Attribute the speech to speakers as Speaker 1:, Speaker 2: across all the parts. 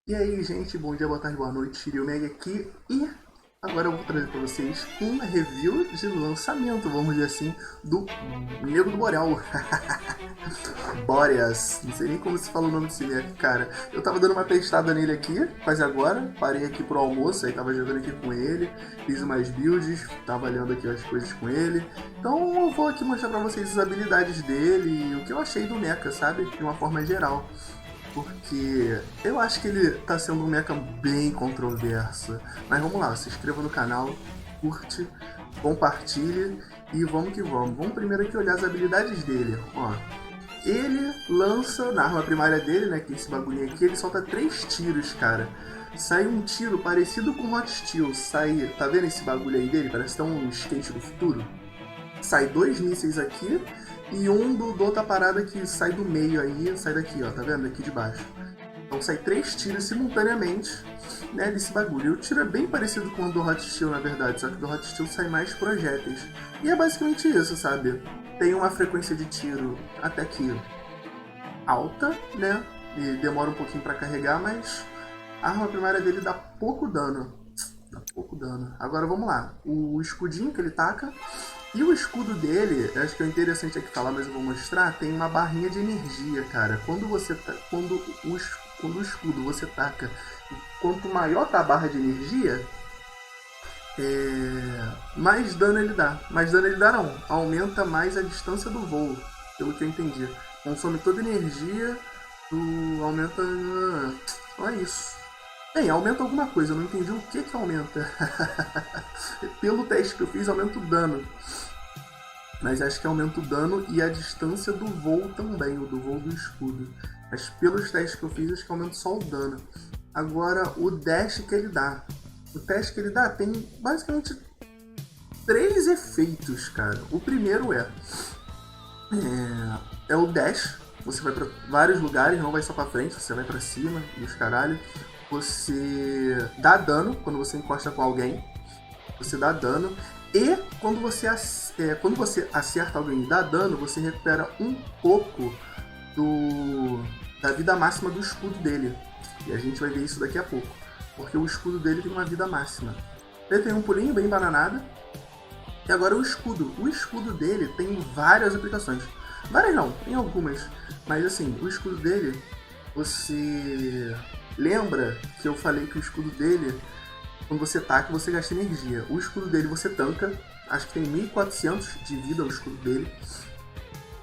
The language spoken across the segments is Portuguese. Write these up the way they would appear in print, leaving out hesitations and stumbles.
Speaker 1: E aí, gente, bom dia, boa tarde, boa noite, Shiryu Mega aqui e agora eu vou trazer para vocês uma review de lançamento, vamos dizer assim, do Nego do Borel. Boreas, não sei nem como se fala o nome desse Mega, cara. Eu tava dando uma testada nele aqui, quase agora, parei aqui pro almoço, aí tava jogando aqui com ele, fiz umas builds, tava olhando aqui as coisas com ele. Então eu vou aqui mostrar para vocês as habilidades dele e o que eu achei do Mecha, sabe? De uma forma geral. Porque eu acho que ele tá sendo um mecha bem controverso. Mas vamos lá, se inscreva no canal, curte, compartilhe e vamos que vamos. Vamos primeiro aqui olhar as habilidades dele. Ó, ele lança na arma primária dele, né, que é esse bagulho aqui, ele solta 3 tiros, cara. Sai um tiro parecido com o Hot Steel. Sai, tá vendo esse bagulho aí dele? Parece que é um skate do futuro. Sai 2 mísseis aqui e um do outra parada que sai do meio aí, sai daqui, ó, tá vendo? Aqui de baixo. Então sai 3 tiros simultaneamente, né, desse bagulho. E o tiro é bem parecido com o do Hot Steel, na verdade, só que do Hot Steel sai mais projéteis. E é basicamente isso, sabe? Tem uma frequência de tiro até que alta, né? E demora um pouquinho pra carregar, mas a arma primária dele dá pouco dano. Dá pouco dano. Agora vamos lá. O escudinho que ele taca. E o escudo dele, acho que é interessante aqui falar, mas eu vou mostrar, tem uma barrinha de energia, cara. Quando o escudo você taca, quanto maior tá a barra de energia, mais dano ele dá. Mais dano ele dá não, aumenta mais a distância do voo, pelo que eu entendi. Consome toda a energia, aumenta... Só isso. Bem, aumenta alguma coisa, eu não entendi o que aumenta. Pelo teste que eu fiz, aumenta o dano. Mas acho que aumenta o dano e a distância do voo também, o do voo do escudo. Mas pelos testes que eu fiz, acho que aumenta só o dano. Agora, o dash que ele dá. O teste que ele dá tem basicamente 3 efeitos, cara. O primeiro é o dash. Você vai para vários lugares, não vai só para frente, você vai para cima e os caralho. Você dá dano quando você encosta com alguém. Você dá dano. E quando você acerta alguém e dá dano, você recupera um pouco da vida máxima do escudo dele. E a gente vai ver isso daqui a pouco. Porque o escudo dele tem uma vida máxima. Ele tem um pulinho bem bananado. E agora o escudo. O escudo dele tem várias aplicações. Várias não, tem algumas. Mas assim, o escudo dele, você lembra que eu falei que o escudo dele, quando você taca, você gasta energia. O escudo dele você tanca, acho que tem 1400 de vida o escudo dele.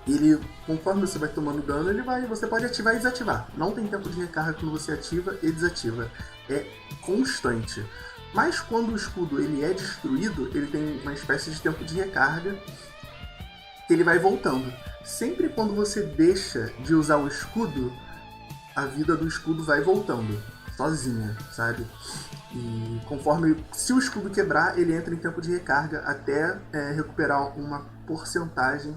Speaker 1: Ele, conforme você vai tomando dano, você pode ativar e desativar. Não tem tempo de recarga quando você ativa e desativa. É constante. Mas quando o escudo ele é destruído, ele tem uma espécie de tempo de recarga que ele vai voltando. Sempre quando você deixa de usar o escudo, a vida do escudo vai voltando, sozinha, sabe? E conforme, se o escudo quebrar, ele entra em tempo de recarga até recuperar uma porcentagem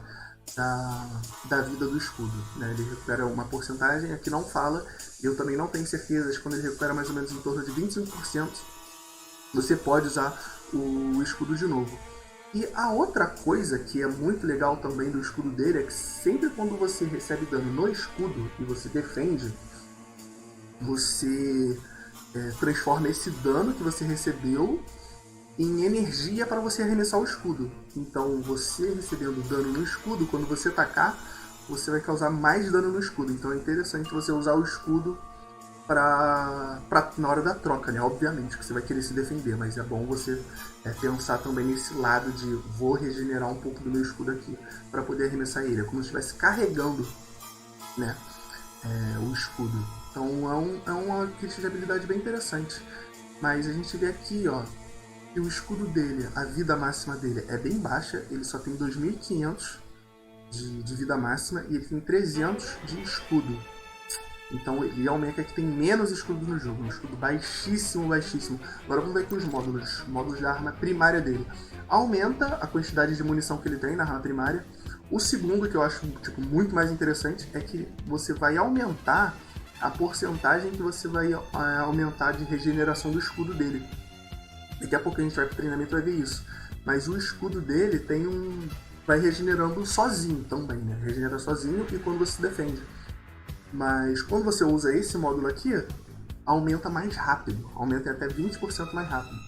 Speaker 1: da vida do escudo, né? Ele recupera uma porcentagem, aqui não fala, eu também não tenho certeza, quando ele recupera mais ou menos em torno de 25%, você pode usar o escudo de novo. E a outra coisa que é muito legal também do escudo dele é que sempre quando você recebe dano no escudo e você defende, você transforma esse dano que você recebeu em energia para você arremessar o escudo. Então, você recebendo dano no escudo, quando você atacar, você vai causar mais dano no escudo. Então, é interessante você usar o escudo na hora da troca, né? Obviamente que você vai querer se defender, mas é bom você pensar também nesse lado de vou regenerar um pouco do meu escudo aqui para poder arremessar ele. É como se estivesse carregando, né? O escudo. Então é uma crítica de habilidade bem interessante. Mas a gente vê aqui, ó, que o escudo dele, a vida máxima dele é bem baixa, ele só tem 2500 de vida máxima e ele tem 300 de escudo. Então ele é um mecha que tem menos escudo no jogo, um escudo baixíssimo, baixíssimo. Agora vamos ver aqui os módulos da arma primária dele. Aumenta a quantidade de munição que ele tem na arma primária. O segundo, que eu acho muito mais interessante, é que você vai aumentar a porcentagem que você vai aumentar de regeneração do escudo dele. Daqui a pouco a gente vai pro treinamento e vai ver isso. Mas o escudo dele vai regenerando sozinho também, né? Regenera sozinho e quando você se defende. Mas quando você usa esse módulo aqui, aumenta mais rápido. Aumenta até 20% mais rápido.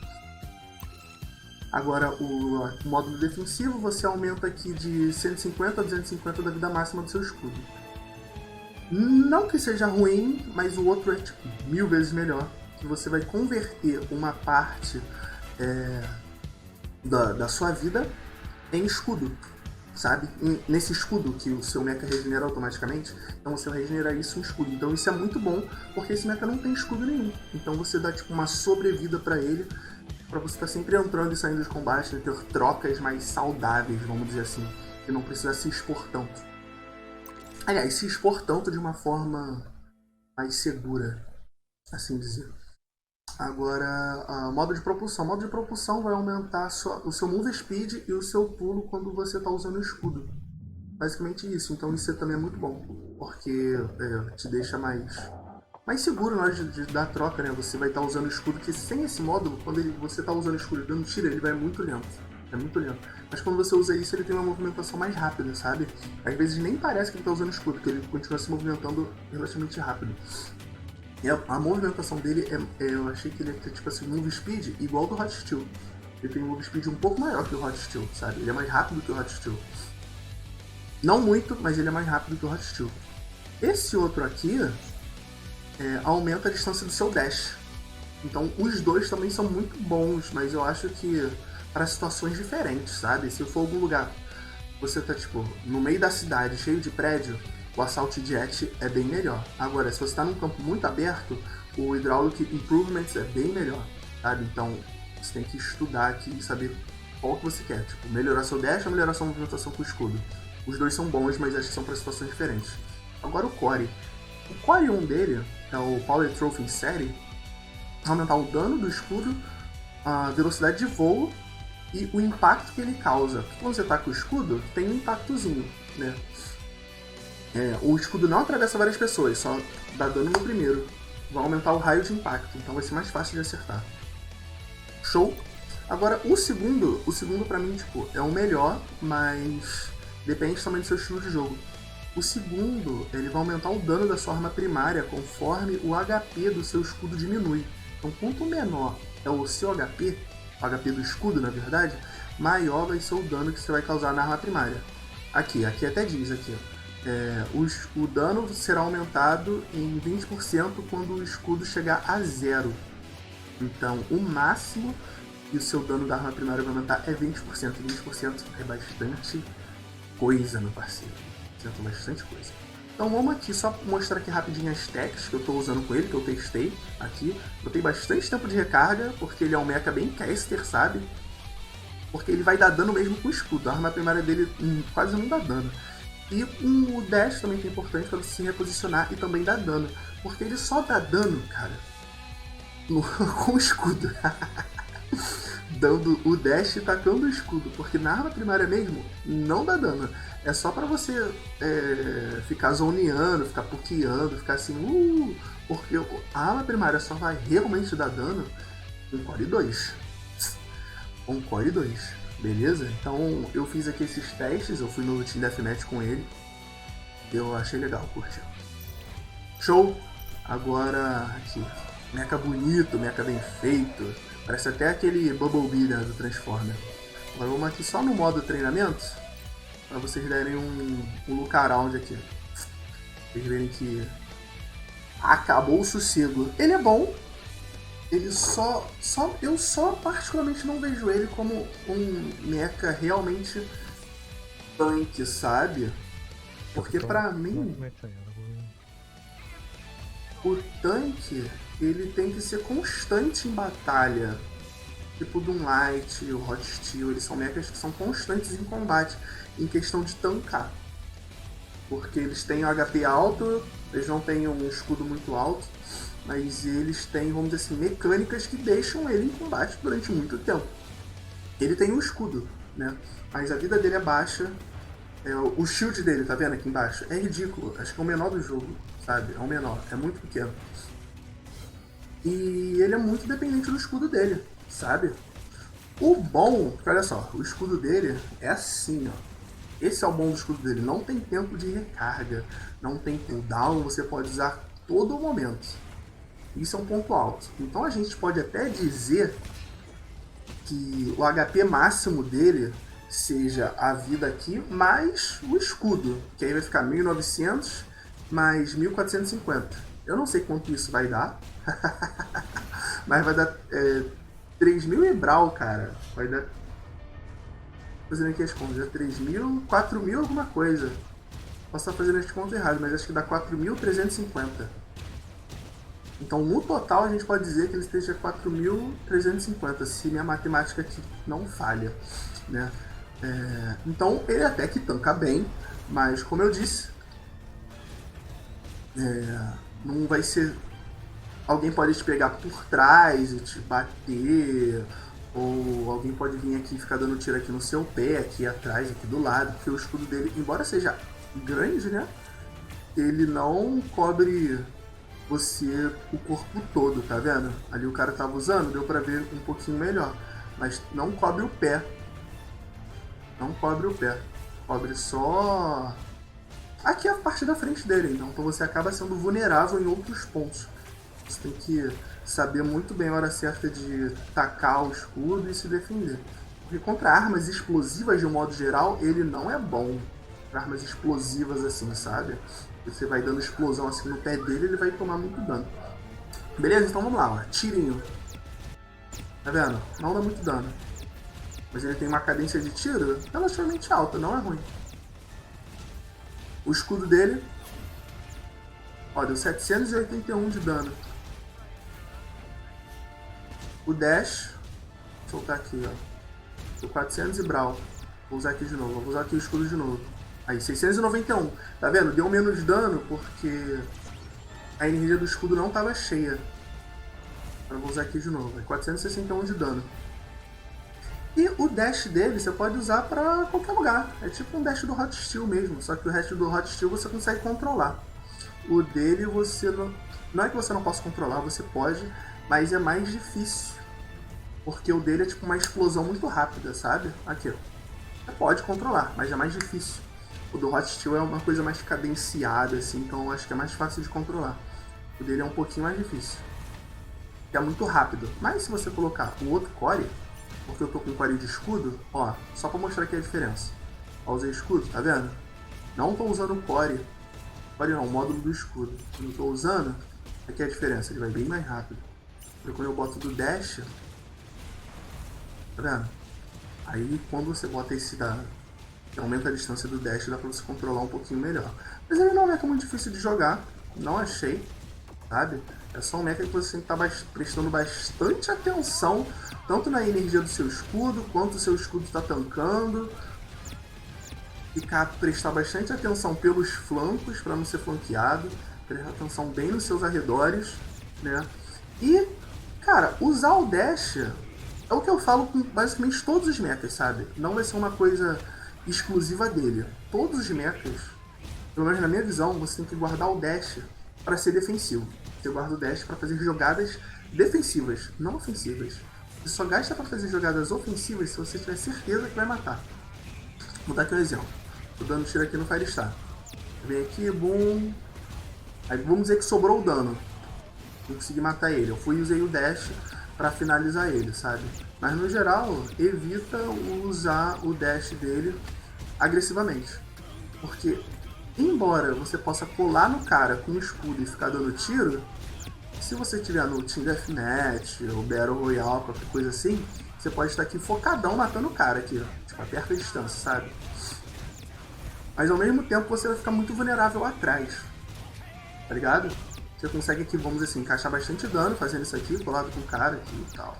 Speaker 1: Agora, o módulo defensivo, você aumenta aqui de 150 a 250 da vida máxima do seu escudo. Não que seja ruim, mas o outro é tipo 1000 vezes melhor. Que você vai converter uma parte da sua vida em escudo, sabe? Nesse escudo que o seu mecha regenera automaticamente, então você vai regenerar isso em escudo. Então isso é muito bom, porque esse mecha não tem escudo nenhum. Então você dá tipo uma sobrevida pra ele, pra você estar sempre entrando e saindo de combate, ter trocas mais saudáveis, vamos dizer assim, e não precisar se expor tanto. Aliás, se expor tanto de uma forma mais segura, assim dizer. Agora, modo de propulsão. Modo de propulsão vai aumentar o seu move speed e o seu pulo quando você está usando o escudo. Basicamente isso. Então isso também é muito bom, porque te deixa mais seguro na hora de dar troca, né? Você vai estar usando o escudo, que sem esse módulo, quando você está usando o escudo e dando tiro, ele vai muito lento. É muito lento. Mas quando você usa isso, ele tem uma movimentação mais rápida, sabe? Às vezes nem parece que ele está usando escudo, porque ele continua se movimentando relativamente rápido. E a movimentação dele, eu achei que ele ia ter tipo assim, move speed igual do Hot Steel. Ele tem um move speed um pouco maior que o Hot Steel, sabe? Ele é mais rápido que o Hot Steel. Não muito, mas ele é mais rápido que o Hot Steel. Esse outro aqui aumenta a distância do seu dash. Então os dois também são muito bons, mas eu acho que para situações diferentes, sabe? Se for algum lugar, você tá tipo no meio da cidade, cheio de prédio, o Assault Jet é bem melhor. Agora, se você está num campo muito aberto, o Hydraulic Improvements é bem melhor, sabe? Então você tem que estudar aqui e saber qual que você quer. Tipo, melhorar seu dash ou melhorar sua movimentação com o escudo. Os dois são bons, mas acho que são para situações diferentes. Agora o Core. O Core 1 dele é o Power Trophy Série. Aumentar o dano do escudo, a velocidade de voo e o impacto que ele causa. Porque quando você tá com o escudo, tem um impactozinho, né? O escudo não atravessa várias pessoas, só dá dano no primeiro. Vai aumentar o raio de impacto, então vai ser mais fácil de acertar. Show? Agora, o segundo pra mim, tipo, é o melhor, mas depende também do seu estilo de jogo. O segundo, ele vai aumentar o dano da sua arma primária conforme o HP do seu escudo diminui. Então, quanto menor é o seu HP, o HP do escudo, na verdade, maior vai ser o dano que você vai causar na arma primária. Aqui até diz, aqui, ó. O dano será aumentado em 20% quando o escudo chegar a 0. Então, o máximo que o seu dano da arma primária vai aumentar é 20%. 20% é bastante coisa, meu parceiro. É bastante coisa. Então vamos aqui só mostrar aqui rapidinho as techs que eu estou usando com ele, que eu testei aqui. Botei bastante tempo de recarga, porque ele é um mecha bem caster, sabe? Porque ele vai dar dano mesmo com o escudo. A arma primária dele quase não dá dano. E o dash também que é importante para você se reposicionar e também dar dano. Porque ele só dá dano, cara, com o escudo. Dando o dash e tacando o escudo. Porque na arma primária mesmo, não dá dano. É só pra você ficar zoneando, ficar puqueando, ficar assim, porque a arma primária só vai realmente dar dano com Core 2. Com Core 2, beleza? Então eu fiz aqui esses testes, eu fui no Team Deathmatch com ele. Eu achei legal, curti. Show! Agora aqui, mecha bonito, mecha bem feito. Parece até aquele Bumblebee, né, do Transformer. Agora vamos aqui só no modo treinamento, para vocês derem um look around aqui. Vocês verem que acabou o sossego. Ele é bom. Ele eu só particularmente não vejo ele como um mecha realmente tanque, sabe? Porque pra mim, o tanque, ele tem que ser constante em batalha. Tipo o Doomlight, o Hot Steel, eles são mechas que são constantes em combate, em questão de tancar. Porque eles têm um HP alto, eles não têm um escudo muito alto, mas eles têm, vamos dizer assim, mecânicas que deixam ele em combate durante muito tempo. Ele tem um escudo, né? Mas a vida dele é baixa. O shield dele, tá vendo aqui embaixo? É ridículo, acho que é o menor do jogo, sabe? É o menor, é muito pequeno. E ele é muito dependente do escudo dele, sabe? O bom, olha só, o escudo dele é assim, ó. Esse é o bom do escudo dele, não tem tempo de recarga, não tem cooldown, você pode usar todo momento. Isso é um ponto alto. Então a gente pode até dizer que o HP máximo dele seja a vida aqui mais o escudo, que aí vai ficar 1900 mais 1450. Eu não sei quanto isso vai dar, mas vai dar 3000 e Brawl, cara. Vai dar. Fazendo aqui as contas, 3000, 4000 alguma coisa. Posso estar fazendo as contas erradas, mas acho que dá 4350. Então, no total, a gente pode dizer que ele esteja 4.350, se minha matemática aqui não falha, né? Então, ele até que tanca bem, mas, como eu disse, não vai ser... Alguém pode te pegar por trás e te bater, ou alguém pode vir aqui e ficar dando tiro aqui no seu pé, aqui atrás, aqui do lado, porque o escudo dele, embora seja grande, né? Ele não cobre você o corpo todo, tá vendo? Ali o cara tava usando, deu pra ver um pouquinho melhor. Mas não cobre o pé. Não cobre o pé. Cobre só... Aqui é a parte da frente dele, então você acaba sendo vulnerável em outros pontos. Você tem que saber muito bem a hora certa de tacar o escudo e se defender. Porque contra armas explosivas, de um modo geral, ele não é bom. Para armas explosivas assim, sabe? Você vai dando explosão assim no pé dele, ele vai tomar muito dano. Beleza? Então vamos lá, ó. Tirinho. Tá vendo? Não dá muito dano. Mas ele tem uma cadência de tiro relativamente alta, não é ruim. O escudo dele, ó, deu 781 de dano. O dash, vou soltar aqui, ó. Deu 400 e Brawl. Vou usar aqui de novo, vou usar aqui o escudo de novo. Aí, 691. Tá vendo? Deu menos dano porque a energia do escudo não estava cheia. Agora eu vou usar aqui de novo. É 461 de dano. E o dash dele você pode usar pra qualquer lugar. É tipo um dash do Hot Steel mesmo. Só que o resto do Hot Steel você consegue controlar. O dele você não... Não é que você não possa controlar, você pode. Mas é mais difícil. Porque o dele é tipo uma explosão muito rápida, sabe? Aqui, ó. Você pode controlar, mas é mais difícil. O do Hot Steel é uma coisa mais cadenciada, assim, então eu acho que é mais fácil de controlar. O dele é um pouquinho mais difícil. É muito rápido. Mas se você colocar o outro core, porque eu tô com um core de escudo, ó, só pra mostrar aqui a diferença. Ó, usei escudo, tá vendo? Não tô usando o core. Core não, o módulo do escudo. Quando eu tô usando, aqui é a diferença, ele vai bem mais rápido. E quando eu boto do dash, tá vendo? Aí quando você bota esse da... que aumenta a distância do dash, dá pra você controlar um pouquinho melhor. Mas ele não é muito difícil de jogar, não achei, sabe? É só um mecha que você tem que estar prestando bastante atenção, tanto na energia do seu escudo, quanto o seu escudo está tancando. Prestar bastante atenção pelos flancos, para não ser flanqueado. Prestar atenção bem nos seus arredores, né? E, cara, usar o dash é o que eu falo com basicamente todos os mechas, sabe? Não vai ser uma coisa exclusiva dele. Todos os mechas, pelo menos na minha visão, você tem que guardar o dash para ser defensivo. Você guarda o dash para fazer jogadas defensivas, não ofensivas. Você só gasta para fazer jogadas ofensivas se você tiver certeza que vai matar. Vou dar aqui um exemplo. Tô dando tiro aqui no Firestar. Vem aqui, boom. Aí vamos dizer que sobrou o dano. Não consegui matar ele. Eu fui e usei o dash para finalizar ele, sabe? Mas no geral, evita usar o dash dele agressivamente. Porque, embora você possa colar no cara com o escudo e ficar dando tiro, se você estiver no Team Deathmatch ou Battle Royale, qualquer coisa assim, você pode estar aqui focadão matando o cara aqui, ó, tipo, a perto da distância, sabe? Mas ao mesmo tempo você vai ficar muito vulnerável atrás, tá ligado? Você consegue aqui, vamos dizer assim, encaixar bastante dano fazendo isso aqui, colado com o cara aqui e tal.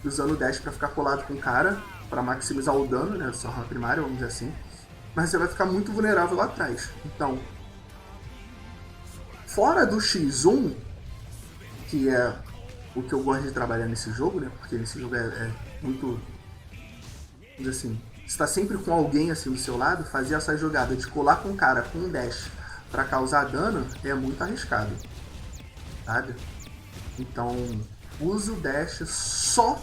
Speaker 1: Usando o dash pra ficar colado com o cara, pra maximizar o dano, né, sua arma primária, vamos dizer assim. Mas você vai ficar muito vulnerável lá atrás. Então, fora do X1, que é o que eu gosto de trabalhar nesse jogo, né, porque nesse jogo é muito, vamos dizer assim, você tá sempre com alguém assim do seu lado, fazer essa jogada de colar com o cara com um dash pra causar dano é muito arriscado, sabe? Então, use o dash só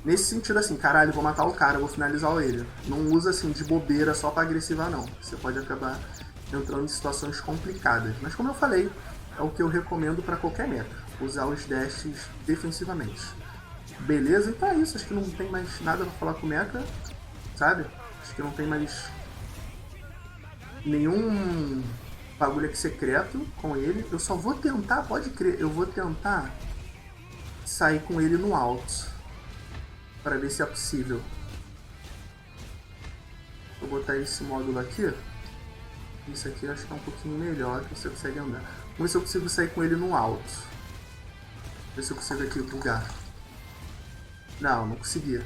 Speaker 1: nesse sentido assim, caralho, vou matar o cara, vou finalizar ele. Não usa assim de bobeira só pra agressivar não. Você pode acabar entrando em situações complicadas. Mas como eu falei, é o que eu recomendo para qualquer meta. Usar os dashes defensivamente. Beleza? Então é isso. Acho que não tem mais nada pra falar com o Mecha, sabe? Acho que não tem mais nenhum bagulho aqui secreto com ele. Eu só vou tentar, pode crer, eu vou tentar sair com ele no alto. Para ver se é possível. Vou botar esse módulo aqui. Isso aqui eu acho que é um pouquinho melhor, que você consegue andar. Vamos ver se eu consigo sair com ele no alto. Ver se eu consigo aqui bugar. Não, não consegui.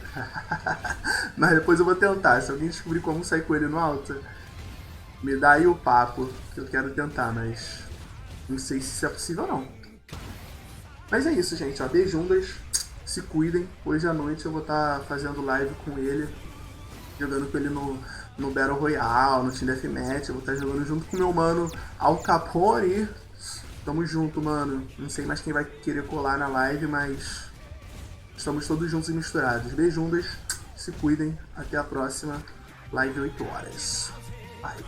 Speaker 1: Mas depois eu vou tentar. Se alguém descobrir como sair com ele no alto, me dá aí o papo, que eu quero tentar, mas não sei se isso é possível ou não. Mas é isso, gente. Ó, beijundas. Se cuidem. Hoje à noite eu vou estar fazendo live com ele, jogando com ele no Battle Royale, no Team Deathmatch. Eu vou estar jogando junto com o meu mano Al Capone. Tamo junto, mano. Não sei mais quem vai querer colar na live, mas estamos todos juntos e misturados. Beijundas. Se cuidem. Até a próxima live 8 horas. Paz.